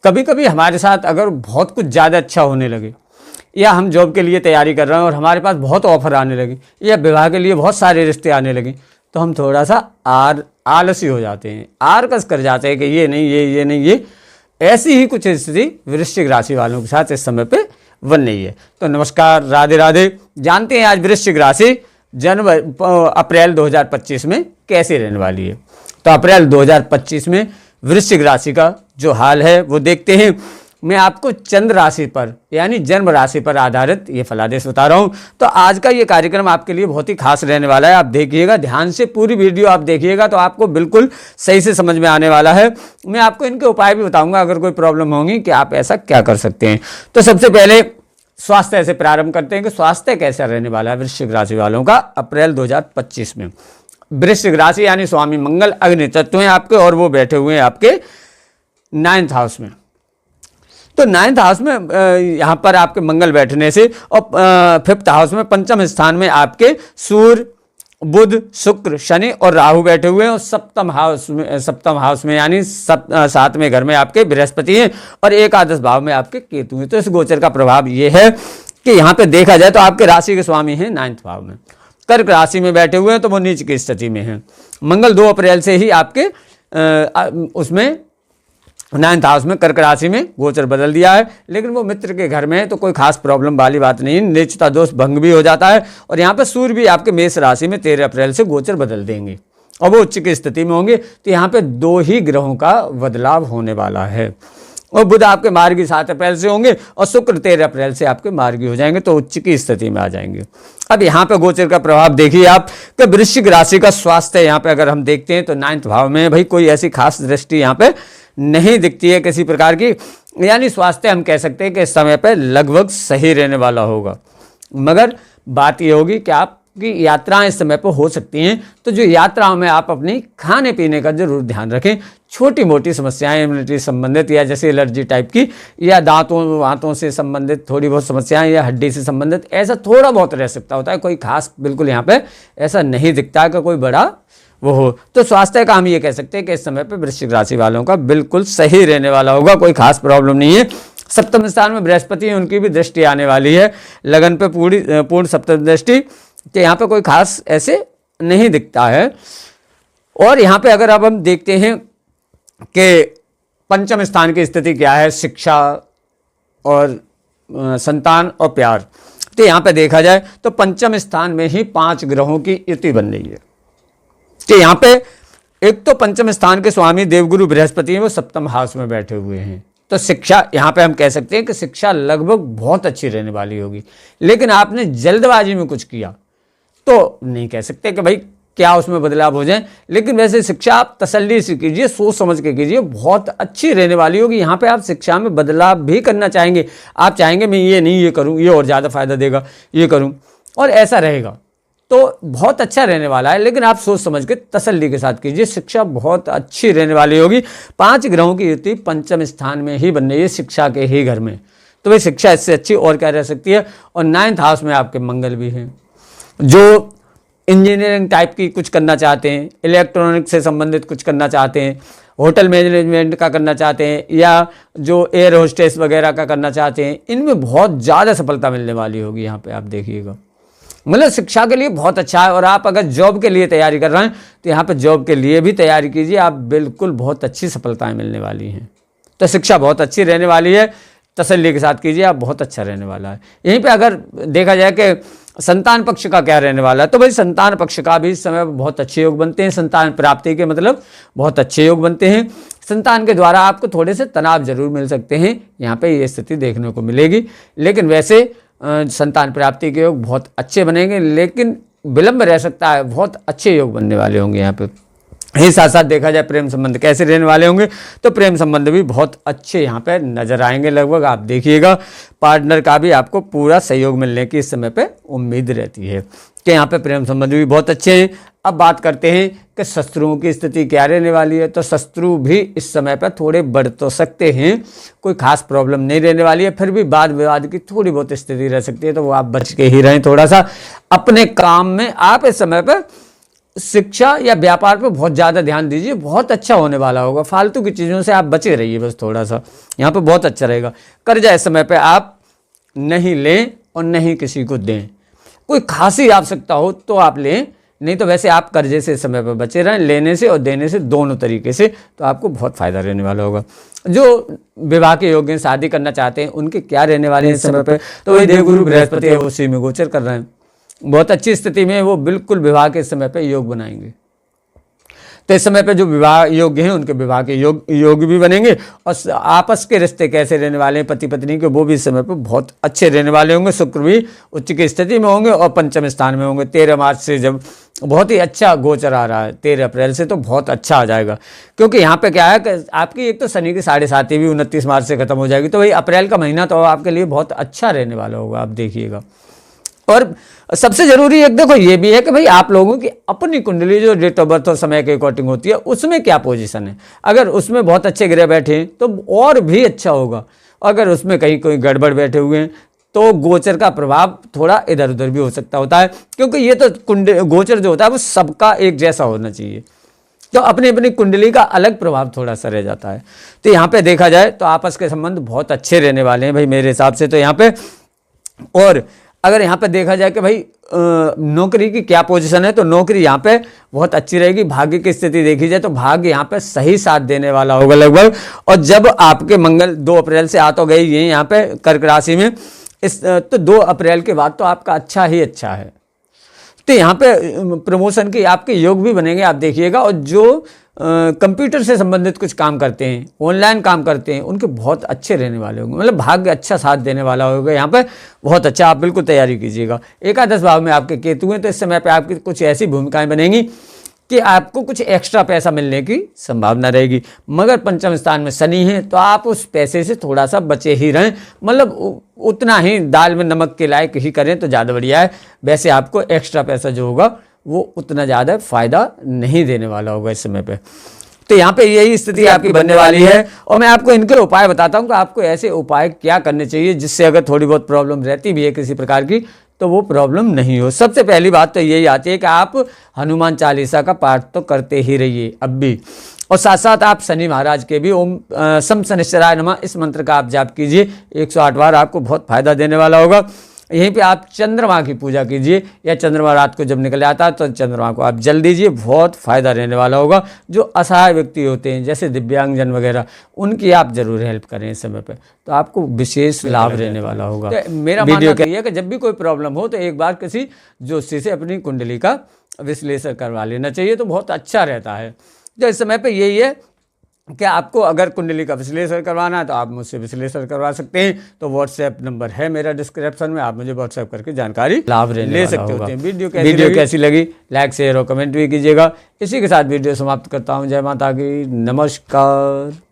कभी कभी हमारे साथ अगर बहुत कुछ ज़्यादा अच्छा होने लगे, या हम जॉब के लिए तैयारी कर रहे हैं और हमारे पास बहुत ऑफर आने लगे, या विवाह के लिए बहुत सारे रिश्ते आने लगे, तो हम थोड़ा सा आलसी हो जाते हैं, आरकस कर जाते हैं कि ये नहीं, ये नहीं, ये। ऐसी ही कुछ स्थिति वृश्चिक राशि वालों के साथ इस समय पे बन रही है। तो नमस्कार, राधे राधे। जानते हैं आज वृश्चिक राशि अप्रैल 2025 में कैसे रहने वाली है। तो अप्रैल 2025 में वृश्चिक राशि का जो हाल है वो देखते हैं। मैं आपको चंद्र राशि पर यानी जन्म राशि पर आधारित ये फलादेश बता रहा हूँ। तो आज का ये कार्यक्रम आपके लिए बहुत ही खास रहने वाला है। आप देखिएगा, ध्यान से पूरी वीडियो आप देखिएगा तो आपको बिल्कुल सही से समझ में आने वाला है। मैं आपको इनके उपाय भी बताऊंगा अगर कोई प्रॉब्लम होगी कि आप ऐसा क्या कर सकते हैं। तो सबसे पहले स्वास्थ्य से प्रारंभ करते हैं कि स्वास्थ्य कैसा रहने वाला है वृश्चिक राशि वालों का अप्रैल 2025 में। वृश्चिक राशि यानी स्वामी मंगल अग्नि तत्व हैं आपके, और वो बैठे हुए हैं आपके 9th हाउस में। तो 9th हाउस में यहाँ पर आपके मंगल बैठने से, और 5th हाउस में पंचम स्थान में आपके सूर्य, बुध, शुक्र, शनि और राहु बैठे हुए हैं, और सप्तम हाउस में यानी 7वें घर में आपके बृहस्पति हैं, और एकादश भाव में आपके केतु हैं। तो इस गोचर का प्रभाव ये है कि यहाँ पे देखा जाए तो आपके राशि के स्वामी हैं 9th भाव में, कर्क राशि में बैठे हुए हैं, तो वो नीच की स्थिति में हैं। मंगल 2 अप्रैल से ही आपके उसमें 9th हाउस में कर्क राशि में गोचर बदल दिया है, लेकिन वो मित्र के घर में है तो कोई खास प्रॉब्लम वाली बात नहीं है। नीचता दोष भंग भी हो जाता है। और यहाँ पे सूर्य भी आपके मेष राशि में 13 अप्रैल से गोचर बदल देंगे और वो उच्च की स्थिति में होंगे। तो यहाँ पे 2 ही ग्रहों का बदलाव होने वाला है। और बुध आपके मार्गी 7 अप्रैल से होंगे, और शुक्र 13 अप्रैल से आपके मार्गी हो जाएंगे, तो उच्च की स्थिति में आ जाएंगे। अब यहाँ पे गोचर का प्रभाव देखिए आप कि वृश्चिक राशि का स्वास्थ्य यहाँ पे अगर हम देखते हैं तो 9th भाव में भाई कोई ऐसी खास दृष्टि यहाँ पे नहीं दिखती है किसी प्रकार की, यानी स्वास्थ्य हम कह सकते हैं कि इस समय पे लगभग सही रहने वाला होगा। मगर बात यह होगी कि आपकी यात्राएं इस समय पर हो सकती हैं, तो जो यात्राओं में आप अपनी खाने पीने का जरूर ध्यान रखें। छोटी मोटी समस्याएं इम्यूनिटी संबंधित, या जैसे एलर्जी टाइप की, या दांतों से संबंधित थोड़ी बहुत समस्याएं, या हड्डी से संबंधित, ऐसा थोड़ा बहुत रह सकता होता है। कोई खास बिल्कुल यहाँ पे ऐसा नहीं दिखता है कि कोई बड़ा वो हो। तो स्वास्थ्य का हम ये कह सकते हैं कि इस समय पे वृश्चिक राशि वालों का बिल्कुल सही रहने वाला होगा, कोई खास प्रॉब्लम नहीं है। सप्तम स्थान में बृहस्पति है, उनकी भी दृष्टि आने वाली है, लगन पे पूर्ण सप्तम दृष्टि, तो यहाँ पे कोई खास ऐसे नहीं दिखता है। और यहाँ पे अगर अब हम देखते हैं कि पंचम स्थान की स्थिति क्या है, शिक्षा और संतान और प्यार, तो यहाँ पे देखा जाए तो पंचम स्थान में ही 5 ग्रहों की युति बन रही है। कि यहाँ पे एक तो पंचम स्थान के स्वामी देवगुरु बृहस्पति हैं, वो सप्तम हाउस में बैठे हुए हैं। तो शिक्षा यहाँ पे हम कह सकते हैं कि शिक्षा लगभग बहुत अच्छी रहने वाली होगी। लेकिन आपने जल्दबाजी में कुछ किया तो नहीं कह सकते कि भाई क्या उसमें बदलाव हो जाए। लेकिन वैसे शिक्षा आप तसल्ली से कीजिए, सोच समझ के कीजिए, बहुत अच्छी रहने वाली होगी। यहाँ पे आप शिक्षा में बदलाव भी करना चाहेंगे, आप चाहेंगे मैं ये नहीं ये करूँ, ये और ज़्यादा फायदा देगा, ये करूँ, और ऐसा रहेगा तो बहुत अच्छा रहने वाला है। लेकिन आप सोच समझ के तसल्ली के साथ कीजिए, शिक्षा बहुत अच्छी रहने वाली होगी। 5 ग्रहों की युति पंचम स्थान में ही बन रही है, शिक्षा के ही घर में, तो भाई शिक्षा इससे अच्छी और क्या रह सकती है। और 9th हाउस में आपके मंगल भी हैं, जो इंजीनियरिंग टाइप की कुछ करना चाहते हैं, इलेक्ट्रॉनिक से संबंधित कुछ करना चाहते हैं, होटल मैनेजमेंट का करना चाहते हैं, या जो एयर होस्टेस वगैरह का करना चाहते हैं, इनमें बहुत ज़्यादा सफलता मिलने वाली होगी। यहाँ पे आप देखिएगा, मतलब शिक्षा के लिए बहुत अच्छा है। और आप अगर जॉब के लिए तैयारी कर रहे हैं तो यहाँ पे जॉब के लिए भी तैयारी कीजिए, आप बिल्कुल बहुत अच्छी सफलताएं मिलने वाली हैं। तो शिक्षा बहुत अच्छी रहने वाली है, तसल्ली के साथ कीजिए, आप बहुत अच्छा रहने वाला है। यहीं पे अगर देखा जाए कि संतान पक्ष का क्या रहने वाला है, तो भाई संतान पक्ष का भी इस समय बहुत अच्छे योग बनते हैं। संतान प्राप्ति के मतलब बहुत अच्छे योग बनते हैं। संतान के द्वारा आपको थोड़े से तनाव जरूर मिल सकते हैं, यहाँ पे ये स्थिति देखने को मिलेगी। लेकिन वैसे संतान प्राप्ति के योग बहुत अच्छे बनेंगे, लेकिन विलंब रह सकता है, बहुत अच्छे योग बनने वाले होंगे। यहाँ पे ही साथ साथ देखा जाए प्रेम संबंध कैसे रहने वाले होंगे, तो प्रेम संबंध भी बहुत अच्छे यहाँ पे नजर आएंगे। लगभग आप देखिएगा पार्टनर का भी आपको पूरा सहयोग मिलने की इस समय पे उम्मीद रहती है कि यहाँ पे प्रेम संबंध भी बहुत अच्छे हैं। अब बात करते हैं कि शत्रुओं की स्थिति क्या रहने वाली है। तो शत्रु भी इस समय पर थोड़े बढ़ तो सकते हैं, कोई खास प्रॉब्लम नहीं रहने वाली है, फिर भी वाद विवाद की थोड़ी बहुत स्थिति रह सकती है, तो वो आप बच के ही रहें। थोड़ा सा अपने काम में आप इस समय पर शिक्षा या व्यापार पे बहुत ज़्यादा ध्यान दीजिए, बहुत अच्छा होने वाला होगा। फालतू की चीज़ों से आप बचे रहिए बस थोड़ा सा, यहाँ पे बहुत अच्छा रहेगा। कर्जा इस समय पे आप नहीं लें और नहीं किसी को दें। कोई खासी आवश्यकता हो तो आप लें, नहीं तो वैसे आप कर्जे से इस समय पर बचे रहें, लेने से और देने से दोनों तरीके से, तो आपको बहुत फ़ायदा रहने वाला होगा। जो विवाह के योग्य हैं, शादी करना चाहते हैं, उनके क्या रहने वाले हैं इस समय पे, तो वही देवगुरु बृहस्पति है, उसी में गोचर कर रहे हैं। बहुत अच्छी स्थिति में वो बिल्कुल विवाह के समय पे योग बनाएंगे। तो इस समय पे जो विवाह योग्य हैं उनके विवाह के योग भी बनेंगे, और आपस के रिश्ते कैसे रहने वाले हैं पति पत्नी के, वो भी इस समय पे बहुत अच्छे रहने वाले होंगे। शुक्र भी उच्च की स्थिति में होंगे और पंचम स्थान में होंगे। 13 मार्च से जब बहुत ही अच्छा गोचर आ रहा है, 13 अप्रैल से तो बहुत अच्छा आ जाएगा, क्योंकि यहाँ पे क्या है कि आपकी एक तो शनि की 7.5 भी 29 मार्च से खत्म हो जाएगी। तो वही अप्रैल का महीना तो आपके लिए बहुत अच्छा रहने वाला होगा, आप देखिएगा। और सबसे जरूरी एक देखो ये भी है कि भाई आप लोगों की अपनी कुंडली जो डेट ऑफ बर्थ और समय के अकॉर्डिंग होती है, उसमें क्या पोजीशन है। अगर उसमें बहुत अच्छे ग्रह बैठे हैं तो और भी अच्छा होगा। अगर उसमें कहीं कोई गड़बड़ बैठे हुए हैं तो गोचर का प्रभाव थोड़ा इधर उधर भी हो सकता होता है, क्योंकि ये तो गोचर जो होता है वो सबका एक जैसा होना चाहिए। तो अपनी अपनी कुंडली का अलग प्रभाव थोड़ा सा रह जाता है। तो यहाँ पे देखा जाए तो आपस के संबंध बहुत अच्छे रहने वाले हैं भाई मेरे हिसाब से तो यहाँ पे। और अगर यहाँ पे देखा जाए कि भाई नौकरी की क्या पोजीशन है, तो नौकरी यहाँ पे बहुत अच्छी रहेगी। भाग्य की स्थिति देखी जाए तो भाग्य यहाँ पे सही साथ देने वाला होगा लगभग। और जब आपके मंगल 2 अप्रैल से आ तो गई ये यहाँ पे कर्क राशि में, तो 2 अप्रैल के बाद तो आपका अच्छा ही अच्छा है। तो यहाँ पे प्रमोशन के आपके योग भी बनेंगे, आप देखिएगा। और जो कंप्यूटर से संबंधित कुछ काम करते हैं, ऑनलाइन काम करते हैं, उनके बहुत अच्छे रहने वाले होंगे। मतलब भाग्य अच्छा साथ देने वाला होगा यहाँ पे, बहुत अच्छा। आप बिल्कुल तैयारी कीजिएगा। एकादश भाव में आपके केतु हैं, तो इस समय पे आपकी कुछ ऐसी भूमिकाएं बनेंगी कि आपको कुछ एक्स्ट्रा पैसा मिलने की संभावना रहेगी। मगर पंचम स्थान में शनि है, तो आप उस पैसे से थोड़ा सा बचे ही रहें। मतलब उतना ही दाल में नमक के लायक ही करें तो ज़्यादा बढ़िया है। वैसे आपको एक्स्ट्रा पैसा जो होगा वो उतना ज़्यादा फायदा नहीं देने वाला होगा इस समय पे। तो यहाँ पे यही स्थिति आपकी बनने वाली है। और मैं आपको इनके उपाय बताता हूँ कि आपको ऐसे उपाय क्या करने चाहिए जिससे अगर थोड़ी बहुत प्रॉब्लम रहती भी है किसी प्रकार की, तो वो प्रॉब्लम नहीं हो। सबसे पहली बात तो यही आती है कि आप हनुमान चालीसा का पाठ तो करते ही रहिए अब भी, और साथ साथ आप शनि महाराज के भी ओम सम शनिश्चराय नमः इस मंत्र का आप जाप कीजिए 108 बार, आपको बहुत फायदा देने वाला होगा। यहीं पे आप चंद्रमा की पूजा कीजिए, या चंद्रमा रात को जब निकल आता है तो चंद्रमा को आप जल दीजिए, बहुत फायदा रहने वाला होगा। जो असहाय व्यक्ति होते हैं जैसे दिव्यांगजन वगैरह, उनकी आप जरूर हेल्प करें इस समय पे, तो आपको विशेष लाभ रहने वाला होगा। तो मेरा मानना तो ये है कि जब भी कोई प्रॉब्लम हो तो एक बार किसी ज्योतिषी से अपनी कुंडली का विश्लेषण करवा लेना चाहिए, तो बहुत अच्छा रहता है। तो इस समय पे यही है कि आपको अगर कुंडली का विश्लेषण करवाना है तो आप मुझसे विश्लेषण करवा सकते हैं। तो व्हाट्सएप नंबर है मेरा डिस्क्रिप्शन में, आप मुझे व्हाट्सएप करके जानकारी लाभ ले सकते होते हैं। वीडियो कैसी लगी लाइक शेयर और कमेंट भी कीजिएगा। इसी के साथ वीडियो समाप्त करता हूँ। जय माता की, नमस्कार।